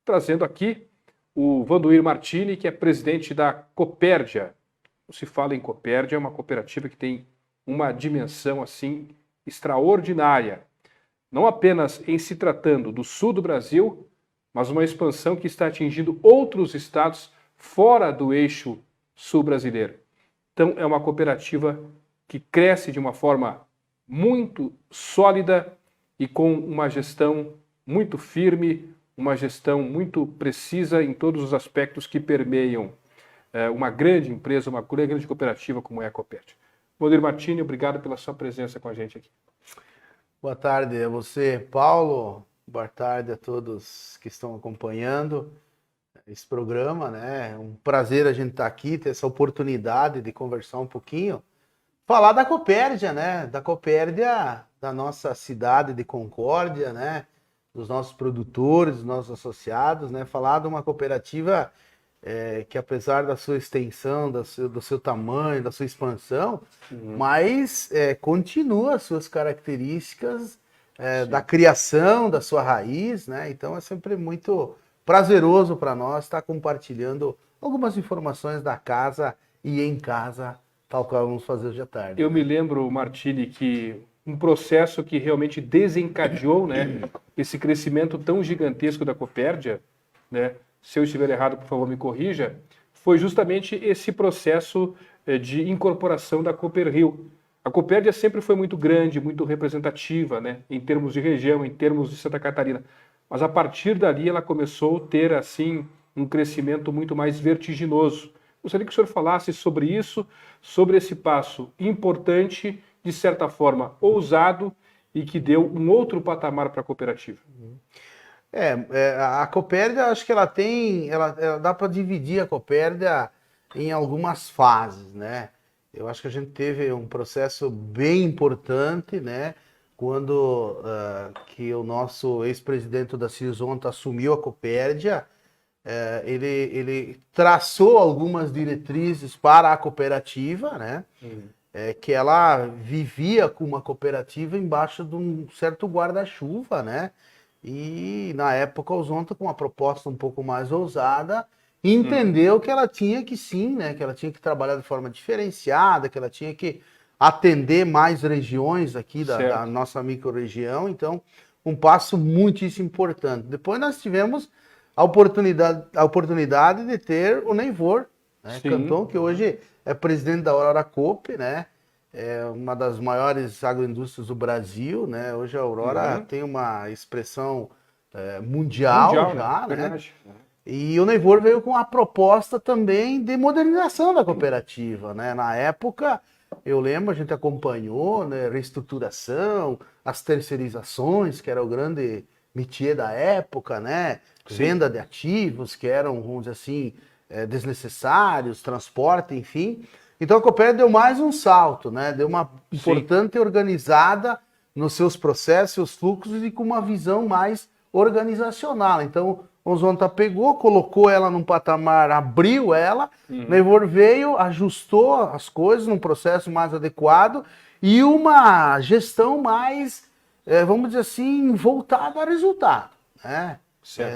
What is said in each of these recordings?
trazendo aqui o Vandoir Martini, que é presidente da Copérdia. Se fala em Copérdia, é uma cooperativa que tem uma dimensão assim extraordinária. Não apenas em se tratando do sul do Brasil, mas uma expansão que está atingindo outros estados fora do eixo sul brasileiro. Então é uma cooperativa que cresce de uma forma muito sólida e com uma gestão muito firme, uma gestão muito precisa em todos os aspectos que permeiam uma grande empresa, uma grande cooperativa como é a Copérdia. Vandoir Martini, obrigado pela sua presença com a gente aqui. Boa tarde a você, Paulo. Boa tarde a todos que estão acompanhando esse programa, né? É um prazer a gente estar aqui, ter essa oportunidade de conversar um pouquinho, falar da Copérdia, né? Da Copérdia, da nossa cidade de Concórdia, né? Dos nossos produtores, dos nossos associados, né? Falar de uma cooperativa que apesar da sua extensão, do seu tamanho, da sua expansão, mas continua as suas características da criação, da sua raiz, né? Então é sempre muito prazeroso para nós estar compartilhando algumas informações da casa e em casa, tal qual vamos fazer hoje à tarde. Eu me lembro, Martini, que um processo que realmente desencadeou, né, esse crescimento tão gigantesco da Copérdia, né? Se eu estiver errado, por favor, me corrija, foi justamente esse processo de incorporação da Cooperrio. A Copérdia sempre foi muito grande, muito representativa, né, em termos de região, em termos de Santa Catarina. Mas a partir dali ela começou a ter assim um crescimento muito mais vertiginoso. Gostaria que o senhor falasse sobre isso, sobre esse passo importante, de certa forma ousado, e que deu um outro patamar para a cooperativa. A Copérdia, acho que ela dá para dividir a Copérdia em algumas fases, né? Eu acho que a gente teve um processo bem importante, né? Quando que o nosso ex-presidente da Cisonta assumiu a Copérdia, ele traçou algumas diretrizes para a cooperativa, né? Que ela vivia com uma cooperativa embaixo de um certo guarda-chuva, né? E na época o Zonta, com uma proposta um pouco mais ousada, entendeu que ela tinha que sim, né? Que ela tinha que trabalhar de forma diferenciada, que ela tinha que atender mais regiões aqui da nossa microrregião. Então, um passo muitíssimo importante. Depois nós tivemos a oportunidade de ter o Neivor, né? Canton, que hoje é presidente da Aurora Coop, né? É uma das maiores agroindústrias do Brasil, né? Hoje a Aurora tem uma expressão mundial já, né? E o Neivor veio com a proposta também de modernização da cooperativa, né? Na época, eu lembro, a gente acompanhou, né? Reestruturação, as terceirizações, que era o grande métier da época, né? Venda de ativos, que eram, vamos dizer assim, desnecessários, transporte, enfim. Então a Copérdia deu mais um salto, né? Deu uma importante organizada nos seus processos, seus fluxos e com uma visão mais organizacional. Então o Zonta pegou, colocou ela num patamar, abriu ela, Neivor veio, ajustou as coisas num processo mais adequado e uma gestão mais, vamos dizer assim, voltada a resultado, né?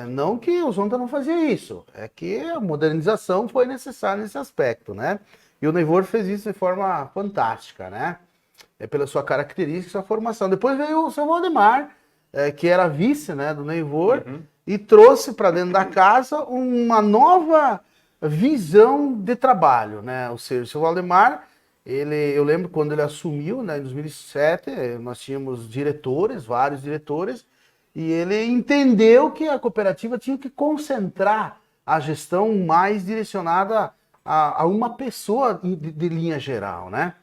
Não que o Zonta não fazia isso, é que a modernização foi necessária nesse aspecto, né? E o Neivor fez isso de forma fantástica, né? Pela sua característica, sua formação. Depois veio o seu Valdemar, que era vice, né, do Neivor, e trouxe para dentro da casa uma nova visão de trabalho, né? Ou seja, o seu Valdemar, eu lembro quando ele assumiu, né, em 2007, nós tínhamos diretores, vários diretores, e ele entendeu que a cooperativa tinha que concentrar a gestão mais direcionada a uma pessoa de linha geral, né?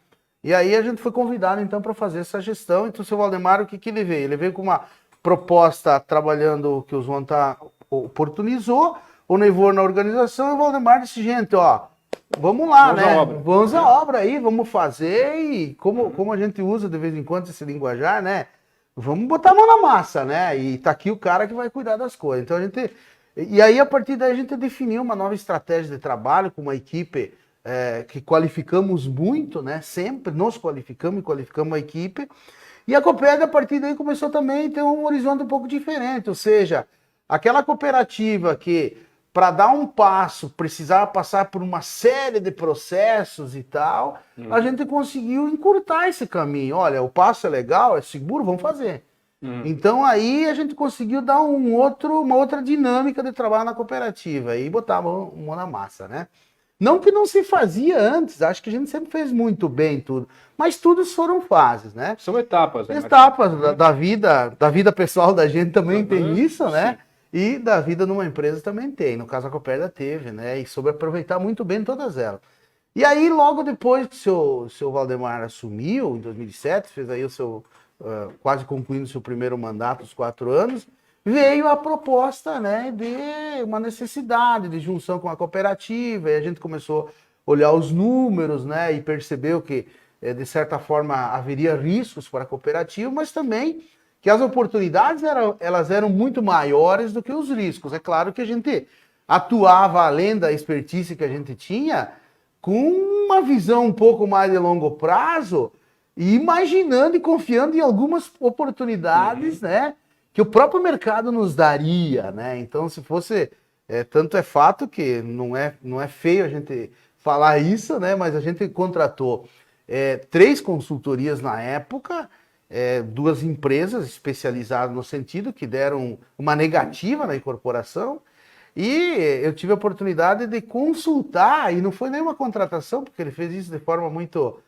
E aí a gente foi convidado, então, para fazer essa gestão. Então, o seu Valdemar, o que ele veio? Ele veio com uma proposta trabalhando o que o Zonta oportunizou, o Neivor na organização, e o Valdemar disse, gente, ó, vamos lá, né? Vamos à obra aí, vamos fazer, e como a gente usa de vez em quando esse linguajar, né? Vamos botar a mão na massa, né? E tá aqui o cara que vai cuidar das coisas. Então, e aí, a partir daí, a gente definiu uma nova estratégia de trabalho com uma equipe que qualificamos muito, né? Sempre nos qualificamos e qualificamos a equipe. E a Copérdia, a partir daí, começou também a ter um horizonte um pouco diferente, ou seja, aquela cooperativa que, para dar um passo, precisava passar por uma série de processos e tal, a gente conseguiu encurtar esse caminho. Olha, o passo é legal, é seguro, vamos fazer. Então aí a gente conseguiu dar uma outra dinâmica de trabalho na cooperativa e botar a mão na massa, né? Não que não se fazia antes, acho que a gente sempre fez muito bem tudo, mas tudo foram fases, né? São etapas, né? Etapas da vida pessoal da gente também tem isso, né? Sim. E da vida numa empresa também tem. No caso, a Copérdia teve, né? E soube aproveitar muito bem todas elas. E aí, logo depois que o seu Valdemar assumiu, em 2007, fez aí o seu, quase concluindo o seu primeiro mandato, os 4 anos, veio a proposta, né, de uma necessidade de junção com a cooperativa, e a gente começou a olhar os números, né, e percebeu que, de certa forma, haveria riscos para a cooperativa, mas também que as oportunidades elas eram muito maiores do que os riscos. É claro que a gente atuava além da expertise que a gente tinha, com uma visão um pouco mais de longo prazo, e imaginando e confiando em algumas oportunidades, né, que o próprio mercado nos daria, né? Então, se fosse, tanto é fato que não é feio a gente falar isso, né? Mas a gente contratou 3 consultorias na época, 2 empresas especializadas no sentido que deram uma negativa na incorporação, e eu tive a oportunidade de consultar, e não foi nenhuma contratação, porque ele fez isso de forma muito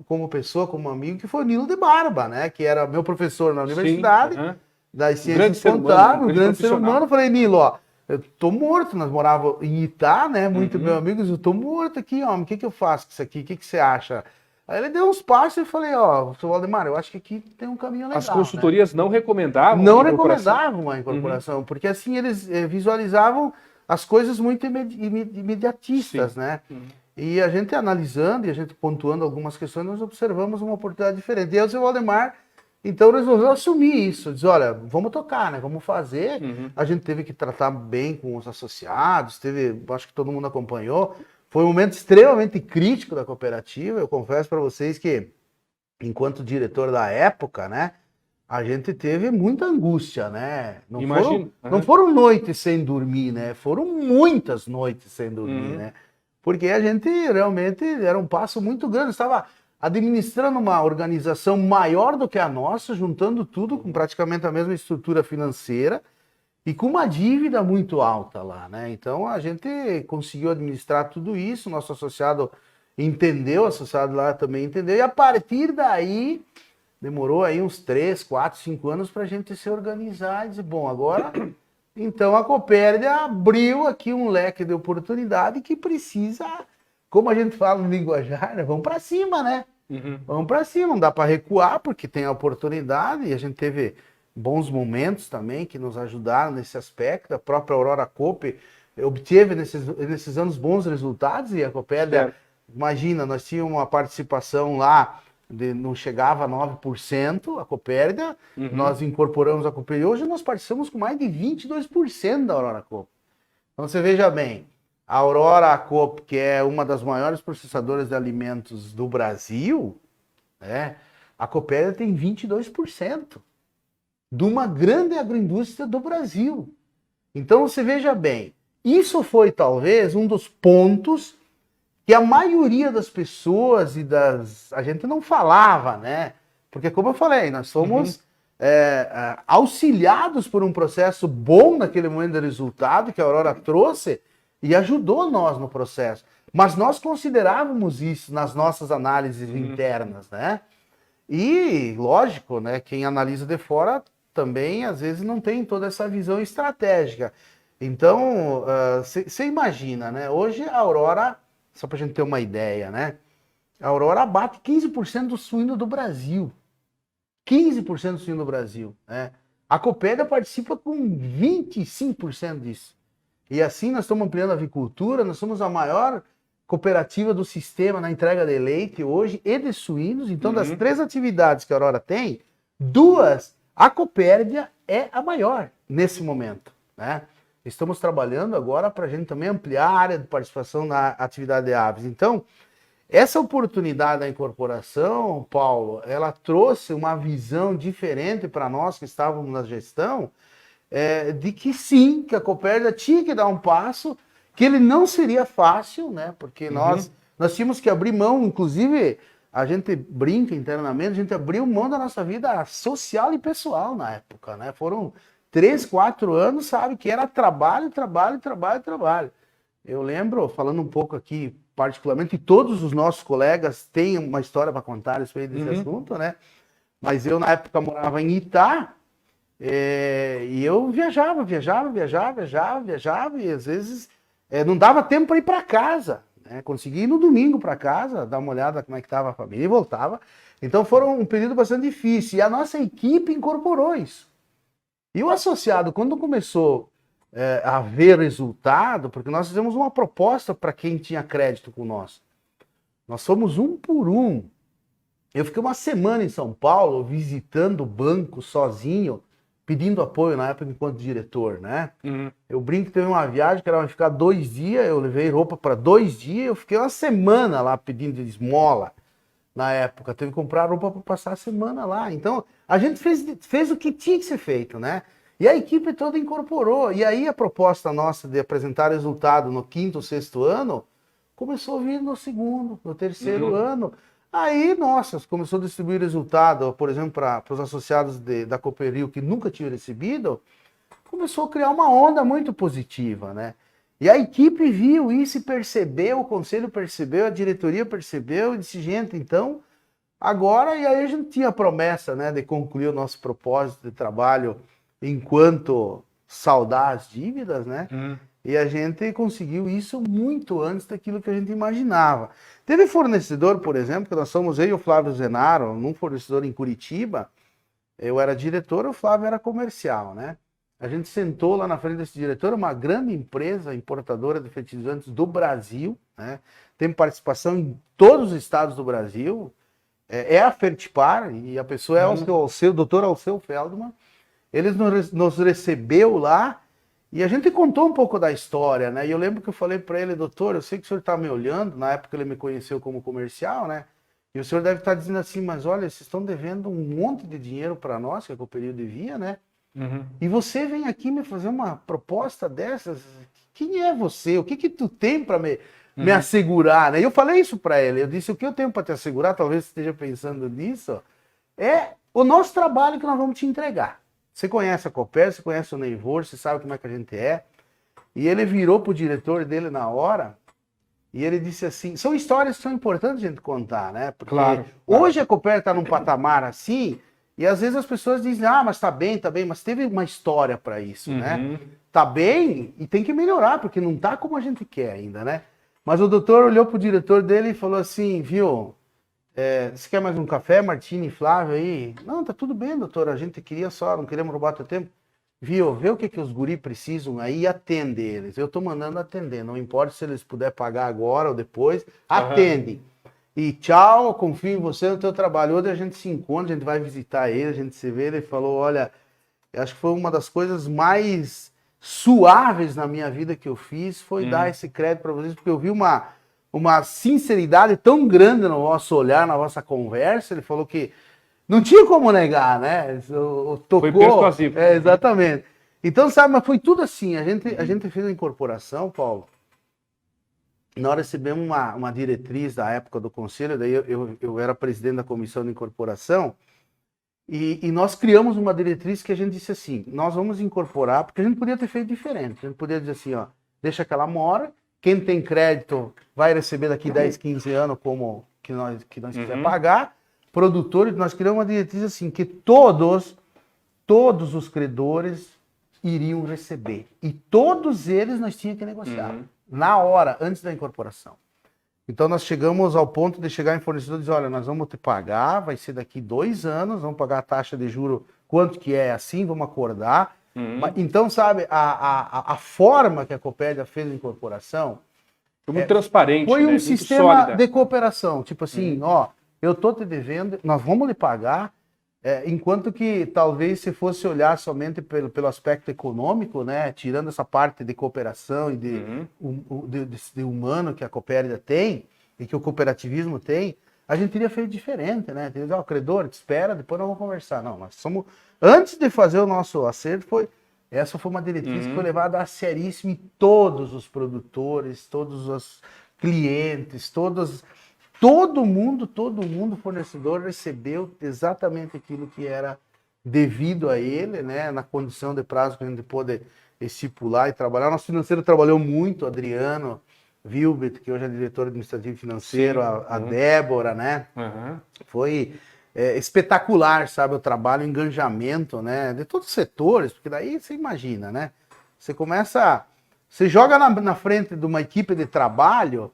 como pessoa, como amigo, que foi o Nilo de Barba, né? Que era meu professor na universidade, das ciências contábeis, um grande ser humano. Eu falei, Nilo, ó, eu tô morto, nós morávamos em Itá, né? Muito meu amigo, eu tô morto aqui, homem, o que eu faço com isso aqui? O que você acha? Aí ele deu uns passos e eu falei, ó, seu Valdemar, eu acho que aqui tem um caminho legal. As consultorias, né, não recomendavam não recomendavam a incorporação, porque assim eles visualizavam as coisas muito imediatistas, Sim. né? E a gente analisando e a gente pontuando algumas questões, nós observamos uma oportunidade diferente. E aí o seu Valdemar, então, resolveu assumir isso. Diz, olha, vamos tocar, né? Vamos fazer. A gente teve que tratar bem com os associados, acho que todo mundo acompanhou. Foi um momento extremamente crítico da cooperativa. Eu confesso para vocês que, enquanto diretor da época, né? A gente teve muita angústia, né? Não foram noites sem dormir, né? Foram muitas noites sem dormir, né? Porque a gente realmente era um passo muito grande. Estava administrando uma organização maior do que a nossa, juntando tudo com praticamente a mesma estrutura financeira e com uma dívida muito alta lá, né? Então a gente conseguiu administrar tudo isso, nosso associado entendeu, o associado lá também entendeu, e a partir daí demorou aí uns 3, 4, 5 anos para a gente se organizar e dizer, bom, agora... Então a Copérdia abriu aqui um leque de oportunidade que precisa, como a gente fala no linguajar, né? Vamos para cima, né? Vamos para cima, não dá para recuar porque tem a oportunidade e a gente teve bons momentos também que nos ajudaram nesse aspecto. A própria Aurora Coop obteve nesses anos bons resultados e a Copérdia, imagina, nós tínhamos uma participação lá não chegava a 9%, a Copérdia, nós incorporamos a Copérdia, hoje nós participamos com mais de 22% da Aurora Coop. Então você veja bem, a Aurora Coop, que é uma das maiores processadoras de alimentos do Brasil, né, a Copérdia tem 22% de uma grande agroindústria do Brasil. Então você veja bem, isso foi talvez um dos pontos que a maioria das pessoas a gente não falava, né? Porque como eu falei, nós fomos auxiliados por um processo bom naquele momento de resultado que a Aurora trouxe e ajudou nós no processo. Mas nós considerávamos isso nas nossas análises internas, né? E, lógico, né? Quem analisa de fora também, às vezes, não tem toda essa visão estratégica. Então, você imagina, né? Hoje a Aurora... Só para a gente ter uma ideia, né? A Aurora abate 15% do suíno do Brasil. 15% do suíno do Brasil, né? A Copérdia participa com 25% disso. E assim nós estamos ampliando a avicultura, nós somos a maior cooperativa do sistema na entrega de leite hoje e de suínos. Então, das 3 atividades que a Aurora tem, 2, a Copérdia é a maior nesse momento, né? Estamos trabalhando agora para a gente também ampliar a área de participação na atividade de aves. Então, essa oportunidade da incorporação, Paulo, ela trouxe uma visão diferente para nós que estávamos na gestão de que sim, que a Copérdia tinha que dar um passo, que ele não seria fácil, né? Porque nós tínhamos que abrir mão, inclusive, a gente brinca internamente, a gente abriu mão da nossa vida social e pessoal na época, né? Foram 3, 4 anos, sabe, que era trabalho, trabalho, trabalho, trabalho. Eu lembro, falando um pouco aqui, particularmente, que todos os nossos colegas têm uma história para contar a respeito desse assunto, né? Mas eu, na época, morava em Itá, e eu viajava, e às vezes não dava tempo para ir para casa, né? Consegui ir no domingo para casa, dar uma olhada como é que estava a família e voltava. Então foram um período bastante difícil, e a nossa equipe incorporou isso. E o associado, quando começou a ver resultado, porque nós fizemos uma proposta para quem tinha crédito com nós. Nós fomos um por um. Eu fiquei uma semana em São Paulo, visitando o banco sozinho, pedindo apoio na época enquanto diretor, né? Eu brinco que teve uma viagem que era para ficar 2 dias, eu levei roupa para 2 dias, eu fiquei uma semana lá pedindo esmola na época. Teve que comprar roupa para passar a semana lá. Então, a gente fez o que tinha que ser feito, né? E a equipe toda incorporou. E aí a proposta nossa de apresentar resultado no 5º ou 6º ano começou a vir no 2º, no 3º ano. Aí, nossa, começou a distribuir resultado, por exemplo, para os associados da Cooperil que nunca tinham recebido, começou a criar uma onda muito positiva, né? E a equipe viu isso e percebeu, o conselho percebeu, a diretoria percebeu e disse, gente, então, agora, e aí a gente tinha a promessa, né, de concluir o nosso propósito de trabalho enquanto saldar as dívidas, né? E a gente conseguiu isso muito antes daquilo que a gente imaginava. Teve fornecedor, por exemplo, que nós somos eu e o Flávio Zenaro, num fornecedor em Curitiba, eu era diretor, o Flávio era comercial, né? A gente sentou lá na frente desse diretor, uma grande empresa importadora de fertilizantes do Brasil, né? Tem participação em todos os estados do Brasil, é a Fertipar, e a pessoa é o doutor Alceu Feldman. Eles nos recebeu lá, e a gente contou um pouco da história, né? E eu lembro que eu falei para ele, doutor, eu sei que o senhor está me olhando, na época ele me conheceu como comercial, né? E o senhor deve estar dizendo assim, mas olha, vocês estão devendo um monte de dinheiro para nós, que a Cooperil devia, né? E você vem aqui me fazer uma proposta dessas? Quem é você? O que tu tem para me assegurar, né? E eu falei isso para ele, eu disse, o que eu tenho para te assegurar, talvez você esteja pensando nisso, é o nosso trabalho que nós vamos te entregar. Você conhece a Copérdia, você conhece o Neivor, você sabe como é que a gente é. E ele virou pro diretor dele na hora e ele disse assim, são histórias que são importantes a gente contar, né? Porque hoje a Copérdia está num patamar assim, e às vezes as pessoas dizem, mas tá bem, mas teve uma história para isso, né? Tá bem e tem que melhorar, porque não tá como a gente quer ainda, né? Mas o doutor olhou pro diretor dele e falou assim, viu... você quer mais um café, Martini e Flávio aí? Não, tá tudo bem, doutor, a gente queria só, não queríamos roubar teu tempo. Viu, vê o que os guri precisam aí e atende eles. Eu tô mandando atender, não importa se eles puderem pagar agora ou depois, atendem. E tchau, confio em você, no teu trabalho. Hoje a gente se encontra, a gente vai visitar ele, a gente se vê, ele falou, olha, eu acho que foi uma das coisas mais suaves na minha vida que eu fiz, foi dar esse crédito para vocês, porque eu vi uma sinceridade tão grande no vosso olhar, na vossa conversa. Ele falou que não tinha como negar, né? Tocou. Foi persuasivo. Exatamente. Então, sabe, mas foi tudo assim. A gente fez a incorporação, Paulo. Nós recebemos uma diretriz da época do conselho, daí eu era presidente da comissão de incorporação, e nós criamos uma diretriz que a gente disse assim, nós vamos incorporar, porque a gente podia ter feito diferente. A gente podia dizer assim, ó, deixa que ela mora, quem tem crédito vai receber daqui 10, 15 anos como que nós quiser pagar. Produtores, nós criamos uma diretriz assim, que todos os credores iriam receber. E todos eles nós tínhamos que negociar. Na hora, antes da incorporação. Então nós chegamos ao ponto de chegar em fornecedor e dizer, olha, nós vamos te pagar, vai ser daqui 2 anos, vamos pagar a taxa de juro, quanto que é assim, vamos acordar. Então, sabe, a forma que a Copérdia fez a incorporação... Foi muito transparente, foi um né? sistema de cooperação. Tipo assim, ó, eu tô te devendo, nós vamos lhe pagar, enquanto que talvez se fosse olhar somente pelo aspecto econômico, né, tirando essa parte de cooperação e de humano que a Copérdia tem, e que o cooperativismo tem, a gente teria feito diferente, né? Teria, credor, te espera, depois nós vamos conversar. Não, nós somos... Antes de fazer o nosso acerto, foi Essa foi uma diretriz que foi levada a seríssimo em todos os produtores, todos os clientes, todo mundo fornecedor recebeu exatamente aquilo que era devido a ele, né, na condição de prazo que a gente pôde estipular e trabalhar. Nosso financeiro trabalhou muito, Adriano Wilbert, que hoje é diretor administrativo e financeiro, a Débora, né? Foi espetacular, sabe, o trabalho, o engajamento, né, de todos os setores, porque daí você imagina, né? Você joga na frente de uma equipe de trabalho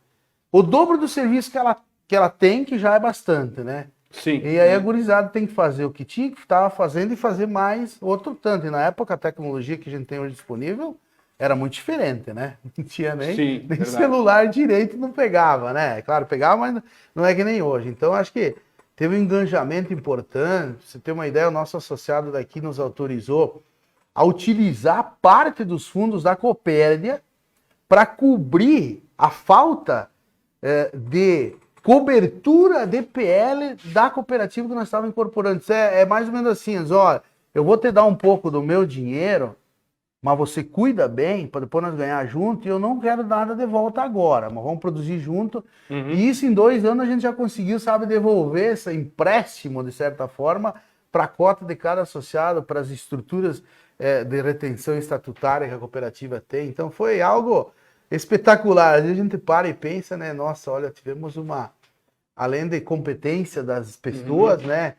o dobro do serviço que ela tem, que já é bastante, né? Sim. E aí a gurizada tem que fazer o que tinha que estava fazendo e fazer mais outro tanto. E na época a tecnologia que a gente tem hoje disponível era muito diferente, né? Não tinha nem celular direito, não pegava, né? Claro, pegava, mas não é que nem hoje. Então acho que teve um engajamento importante. Pra você ter uma ideia, o nosso associado daqui nos autorizou a utilizar parte dos fundos da Copérdia para cobrir a falta de cobertura DPL da cooperativa que nós estávamos incorporando. Isso é mais ou menos assim, olha, eu vou te dar um pouco do meu dinheiro, mas você cuida bem, para depois nós ganhar junto, e eu não quero nada de volta agora, mas vamos produzir junto. E isso em 2 anos a gente já conseguiu, sabe, devolver esse empréstimo, de certa forma, para a cota de cada associado, para as estruturas de retenção estatutária que a cooperativa tem. Então foi algo espetacular. Às vezes a gente para e pensa, né? Nossa, olha, tivemos além de competência das pessoas, né?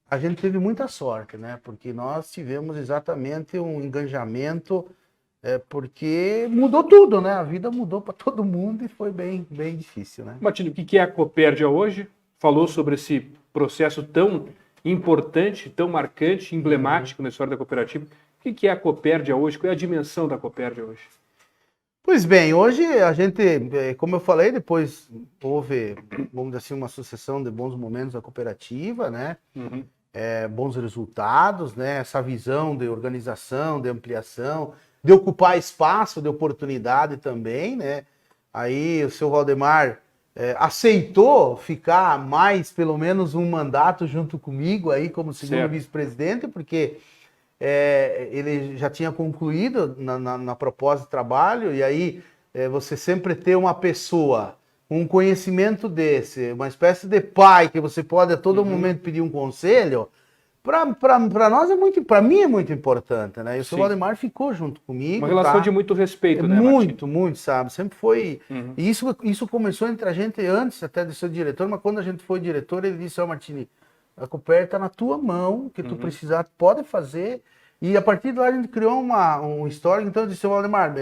A gente teve muita sorte, né? Porque nós tivemos exatamente um engajamento, porque mudou tudo, né? A vida mudou para todo mundo e foi bem, bem difícil, né? Martinho, o que é a Copérdia hoje? Falou sobre esse processo tão importante, tão marcante, emblemático na história da cooperativa. O que é a Copérdia hoje? Qual é a dimensão da Copérdia hoje? Pois bem, hoje a gente, como eu falei, depois houve, vamos dizer assim, uma sucessão de bons momentos da cooperativa, né? Bons resultados, né? Essa visão de organização, de ampliação, de ocupar espaço, de oportunidade também, né? Aí o seu Valdemar aceitou ficar mais, pelo menos um mandato junto comigo aí como segundo vice-presidente, porque ele já tinha concluído na proposta de trabalho, e aí você sempre ter uma pessoa, um conhecimento uma espécie de pai que você pode a todo momento pedir um conselho, para nós para mim é muito importante, né? E o seu Valdemar ficou junto comigo. Uma relação de muito respeito, né, Muito, muito, sabe? Sempre foi. E isso começou entre a gente antes até de ser diretor, mas quando a gente foi diretor, ele disse: Martini, a Copérdia está na tua mão, que tu precisar, pode fazer. E a partir de lá a gente criou um histórico. Então eu disse: Valdemar,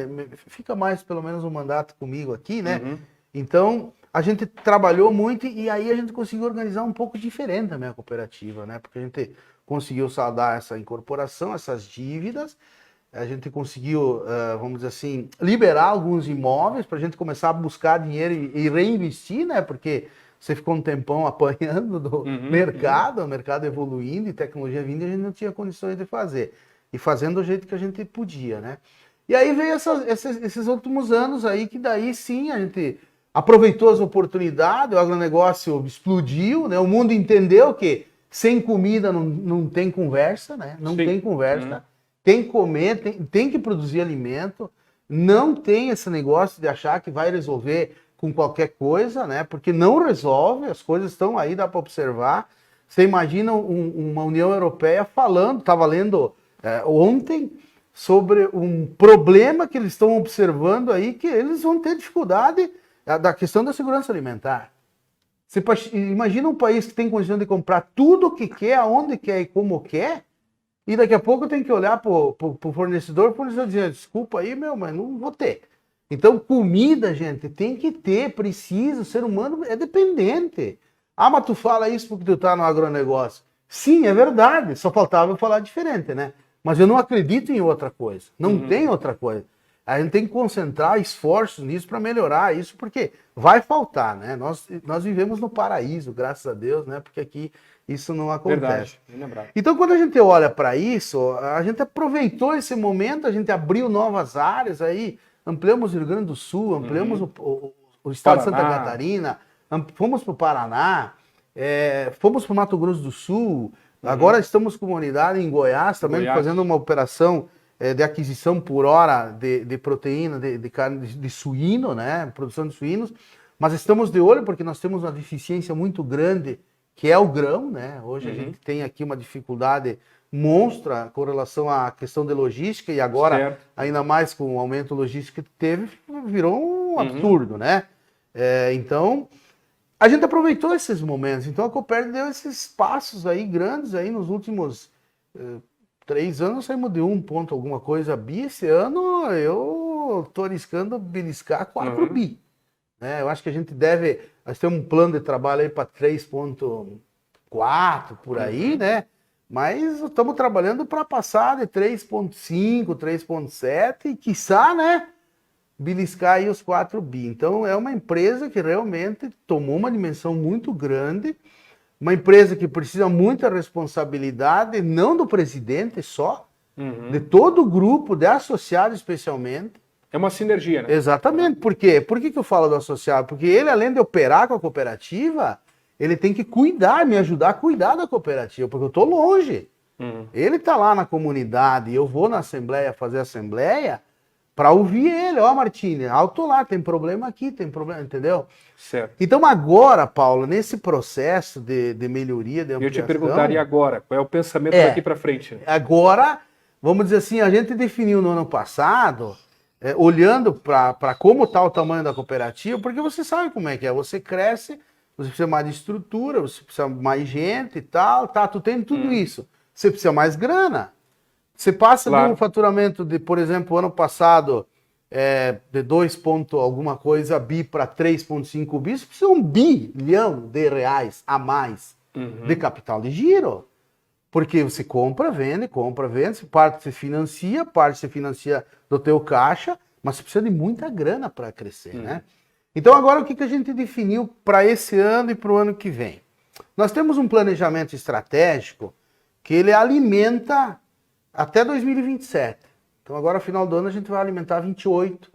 fica mais pelo menos um mandato comigo aqui, né? Então a gente trabalhou muito e aí a gente conseguiu organizar um pouco diferente também a cooperativa, né? Porque a gente conseguiu saldar essa incorporação, essas dívidas, a gente conseguiu, vamos dizer assim, liberar alguns imóveis para a gente começar a buscar dinheiro e reinvestir, né? Porque você ficou um tempão apanhando do mercado, o mercado evoluindo e tecnologia vindo, e a gente não tinha condições de fazer. E fazendo do jeito que a gente podia, né? E aí veio esses últimos anos aí, que daí sim a gente aproveitou as oportunidades, o agronegócio explodiu, né? O mundo entendeu que sem comida não tem conversa, né? Não tem conversa. Tem que comer, tem que produzir alimento. Não tem esse negócio de achar que vai resolver com qualquer coisa, né? Porque não resolve, as coisas estão aí, dá para observar. Você imagina uma União Europeia estava lendo ontem sobre um problema que eles estão observando aí, que eles vão ter dificuldade da questão da segurança alimentar. Você imagina um país que tem condição de comprar tudo o que quer, aonde quer e como quer, e daqui a pouco tem que olhar para o fornecedor dizer: desculpa aí, mas não vou ter. Então, comida, gente, tem que ter, precisa, o ser humano é dependente. Ah, mas tu fala isso porque tu tá no agronegócio. Sim, é verdade, só faltava eu falar diferente, né? Mas eu não acredito em outra coisa, não tem outra coisa. A gente tem que concentrar esforços nisso para melhorar isso, porque vai faltar, né? Nós vivemos no paraíso, graças a Deus, né? Porque aqui isso não acontece. Verdade. Então, quando a gente olha para isso, a gente aproveitou esse momento, a gente abriu novas áreas aí, ampliamos o Rio Grande do Sul, ampliamos o estado de Santa Catarina, fomos para o Paraná, fomos para o Mato Grosso do Sul, agora estamos com uma unidade em Goiás também, fazendo uma operação de aquisição por hora de proteína, de carne de suíno, né? Produção de suínos. Mas estamos de olho porque nós temos uma deficiência muito grande, que é o grão, né? Hoje a gente tem aqui uma dificuldade monstra com relação à questão de logística, e agora, ainda mais com o aumento logístico que teve, virou um absurdo, né? Então, a gente aproveitou esses momentos. Então, a Copérdia deu esses passos aí grandes aí nos últimos 3 anos, saímos de 1 ponto alguma coisa bi. Esse ano eu tô arriscando beliscar 4 bi. Eu acho que a gente deve, nós temos um plano de trabalho aí para 3,4 por aí, né? Mas estamos trabalhando para passar de 3,5, 3,7 e, quiçá, né, beliscar aí os 4 bi. Então, é uma empresa que realmente tomou uma dimensão muito grande, uma empresa que precisa muita responsabilidade, não do presidente só, de todo o grupo, de associados especialmente. É uma sinergia, né? Exatamente. Por quê? Por que eu falo do associado? Porque ele, além de operar com a cooperativa, ele tem que cuidar, me ajudar a cuidar da cooperativa, porque eu estou longe. Ele está lá na comunidade, eu vou na assembleia fazer assembleia para ouvir ele. Ó, Martini, alto lá, tem problema aqui, tem problema, entendeu? Certo. Então agora, Paulo, nesse processo de melhoria, de ampliação... Eu te perguntaria agora, qual é o pensamento daqui para frente? Agora, vamos dizer assim, a gente definiu no ano passado... olhando para como está o tamanho da cooperativa, porque você sabe como é que é, você cresce, você precisa mais de estrutura, você precisa mais gente e tal, tá, tu tem tudo isso, você precisa mais grana, você passa de um faturamento de, por exemplo, ano passado, de 2 ponto alguma coisa bi para 3,5 bi, você precisa $1 bilhão a mais de capital de giro. Porque você compra, vende, parte você financia do teu caixa, mas você precisa de muita grana para crescer, né? Então agora o que a gente definiu para esse ano e para o ano que vem? Nós temos um planejamento estratégico que ele alimenta até 2027. Então agora, no final do ano, a gente vai alimentar 28,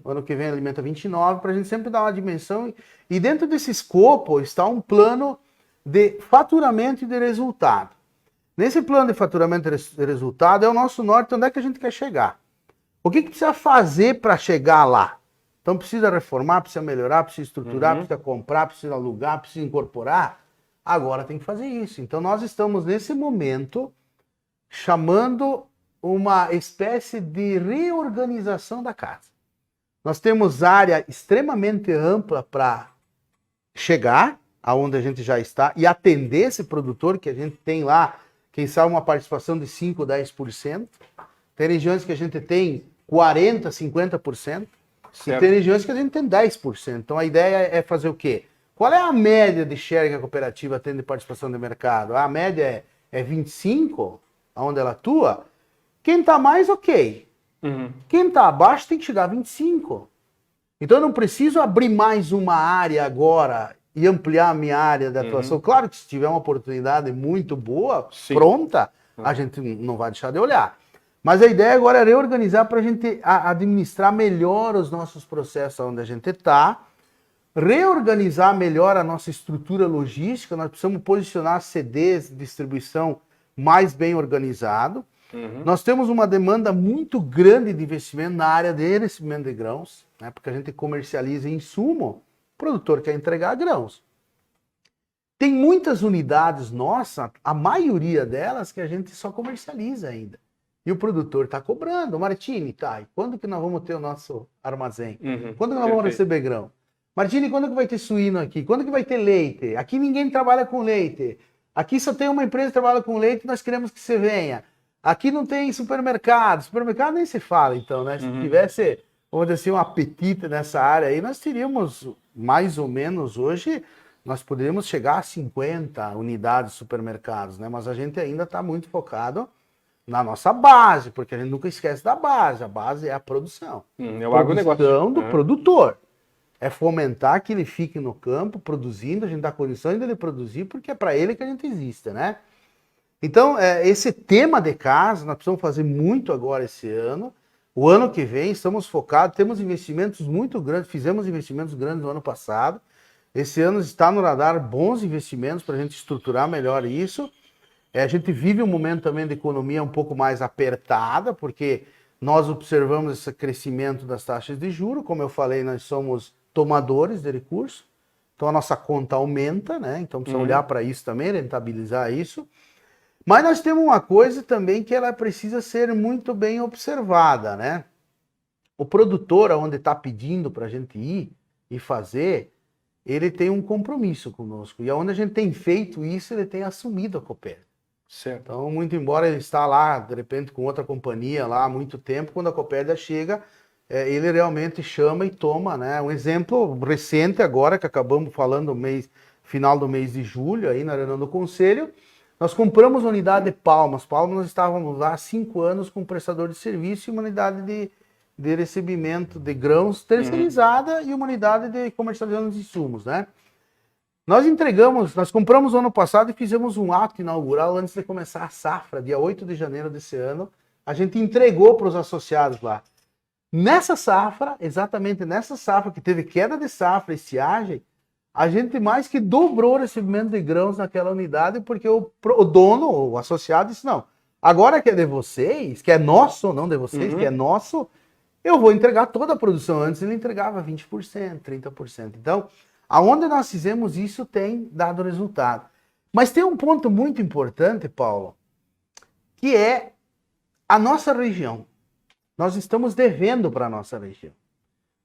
ano que vem alimenta 29, para a gente sempre dar uma dimensão. E dentro desse escopo está um plano de faturamento e de resultado. Nesse plano de faturamento de resultado é o nosso norte, onde é que a gente quer chegar. O que precisa fazer para chegar lá? Então precisa reformar, precisa melhorar, precisa estruturar, precisa comprar, precisa alugar, precisa incorporar. Agora tem que fazer isso. Então nós estamos nesse momento chamando uma espécie de reorganização da casa. Nós temos área extremamente ampla para chegar aonde a gente já está e atender esse produtor que a gente tem lá, quem sabe uma participação de 5% ou 10%. Tem regiões que a gente tem 40%, 50%. E tem regiões que a gente tem 10%. Então a ideia é fazer o quê? Qual é a média de share que a cooperativa tem de participação de mercado? A média é 25%, onde ela atua. Quem está mais, ok. Quem está abaixo tem que chegar a 25%. Então eu não preciso abrir mais uma área agora e ampliar a minha área de atuação. Claro que se tiver uma oportunidade muito boa, pronta, a gente não vai deixar de olhar. Mas a ideia agora é reorganizar para a gente administrar melhor os nossos processos onde a gente está, reorganizar melhor a nossa estrutura logística. Nós precisamos posicionar CDs de distribuição mais bem organizado. Nós temos uma demanda muito grande de investimento na área de recebimento de grãos, né, porque a gente comercializa insumo, o produtor quer entregar grãos. Tem muitas unidades nossas, a maioria delas, que a gente só comercializa ainda. E o produtor está cobrando. Martini, tá, e quando que nós vamos ter o nosso armazém? Quando que nós vamos receber grão? Martini, quando que vai ter suíno aqui? Quando que vai ter leite? Aqui ninguém trabalha com leite. Aqui só tem uma empresa que trabalha com leite e nós queremos que você venha. Aqui não tem supermercado. Supermercado nem se fala, então, né? Se tivesse, vamos dizer assim, um apetite nessa área aí, nós teríamos mais ou menos hoje, nós poderíamos chegar a 50 unidades de supermercados, né? Mas a gente ainda está muito focado na nossa base, porque a gente nunca esquece da base. A base é a produção. É o agronegócio. Produção do produtor. É fomentar que ele fique no campo produzindo, a gente dá condição de ele produzir, porque é para ele que a gente existe, né? Então, esse tema de casa, nós precisamos fazer muito agora esse ano. O ano que vem, estamos focados, temos investimentos muito grandes, fizemos investimentos grandes no ano passado. Esse ano está no radar bons investimentos para a gente estruturar melhor isso. A gente vive um momento também de economia um pouco mais apertada, porque nós observamos esse crescimento das taxas de juros. Como eu falei, nós somos tomadores de recursos, então a nossa conta aumenta, né? Então precisa olhar para isso também, rentabilizar isso. Mas nós temos uma coisa também que ela precisa ser muito bem observada, né? O produtor, onde está pedindo para a gente ir e fazer, ele tem um compromisso conosco. E onde a gente tem feito isso, ele tem assumido a Copérdia. Certo. Então, muito embora ele está lá, de repente, com outra companhia lá há muito tempo, quando a Copérdia chega, ele realmente chama e toma, né? Um exemplo recente agora, que acabamos falando final do mês de julho, aí na reunião do Conselho, nós compramos uma unidade de Palmas. Palmas, nós estávamos lá há 5 anos com um prestador de serviço e uma unidade de recebimento de grãos terceirizada e uma unidade de comercialização de insumos, né? Nós compramos no ano passado e fizemos um ato inaugural antes de começar a safra, dia 8 de janeiro desse ano. A gente entregou para os associados lá. Nessa safra, exatamente nessa safra, que teve queda de safra, estiagem, a gente mais que dobrou o recebimento de grãos naquela unidade, porque o dono, o associado, disse, não, agora que é de vocês, que é nosso, não de vocês, que é nosso, eu vou entregar toda a produção. Antes ele entregava 20%, 30%. Então, aonde nós fizemos isso tem dado resultado. Mas tem um ponto muito importante, Paulo, que é a nossa região. Nós estamos devendo para a nossa região.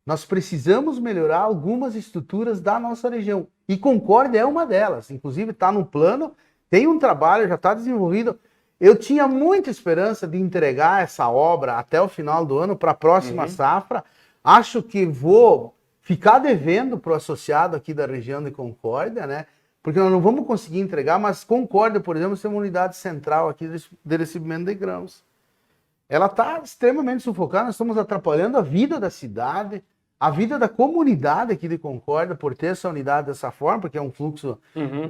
Nós precisamos melhorar algumas estruturas da nossa região. E Concórdia é uma delas. Inclusive está no plano, tem um trabalho, já está desenvolvido. Eu tinha muita esperança de entregar essa obra até o final do ano para a próxima safra. Acho que vou ficar devendo para o associado aqui da região de Concórdia, né? Porque nós não vamos conseguir entregar, mas Concórdia, por exemplo, tem uma unidade central aqui de recebimento de grãos. Ela está extremamente sufocada, nós estamos atrapalhando a vida da cidade, a vida da comunidade aqui de Concórdia, por ter essa unidade dessa forma, porque é um fluxo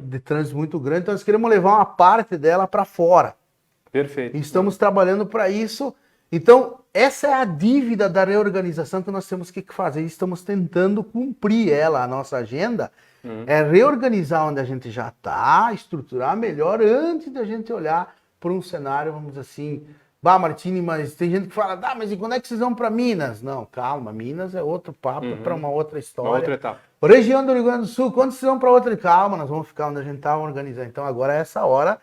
de trânsito muito grande, então nós queremos levar uma parte dela para fora. Perfeito. E estamos trabalhando para isso. Então, essa é a dívida da reorganização que nós temos que fazer. Estamos tentando cumprir ela, a nossa agenda, é reorganizar onde a gente já está, estruturar melhor, antes da gente olhar para um cenário, vamos dizer assim, bah, Martini, mas tem gente que fala, mas e quando é que vocês vão para Minas? Não, calma, Minas é outro papo para uma outra história. Uma outra etapa. Região do Rio Grande do Sul, quando vocês vão para outra? Calma, nós vamos ficar onde a gente está organizando. Então agora é essa hora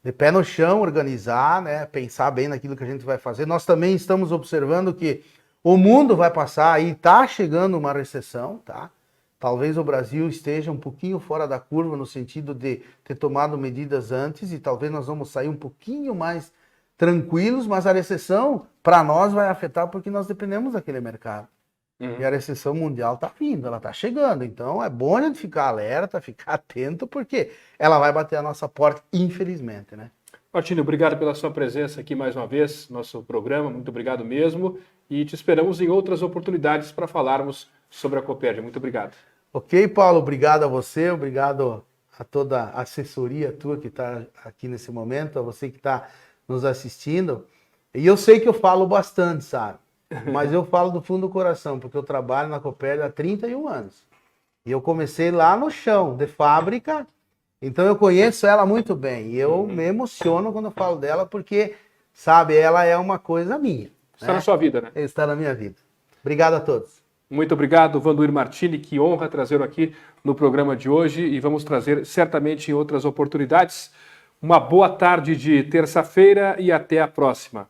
de pé no chão, organizar, né, pensar bem naquilo que a gente vai fazer. Nós também estamos observando que o mundo vai passar e está chegando uma recessão, tá? Talvez o Brasil esteja um pouquinho fora da curva no sentido de ter tomado medidas antes e talvez nós vamos sair um pouquinho mais tranquilos, mas a recessão para nós vai afetar porque nós dependemos daquele mercado. E a recessão mundial está vindo, ela está chegando. Então é bom a gente ficar alerta, ficar atento, porque ela vai bater a nossa porta, infelizmente, né? Martini, obrigado pela sua presença aqui mais uma vez no nosso programa, muito obrigado mesmo. E te esperamos em outras oportunidades para falarmos sobre a Copérdia. Muito obrigado. Ok, Paulo, obrigado a você, obrigado a toda a assessoria tua que está aqui nesse momento, a você que está nos assistindo. E eu sei que eu falo bastante, sabe? Mas eu falo do fundo do coração, porque eu trabalho na Copérdia há 31 anos. E eu comecei lá no chão, de fábrica, então eu conheço ela muito bem. E eu me emociono quando eu falo dela, porque, sabe, ela é uma coisa minha. Está na sua vida, né? Está na minha vida. Obrigado a todos. Muito obrigado, Vanduir Martini, que honra trazê-lo aqui no programa de hoje e vamos trazer certamente em outras oportunidades. Uma boa tarde de terça-feira e até a próxima.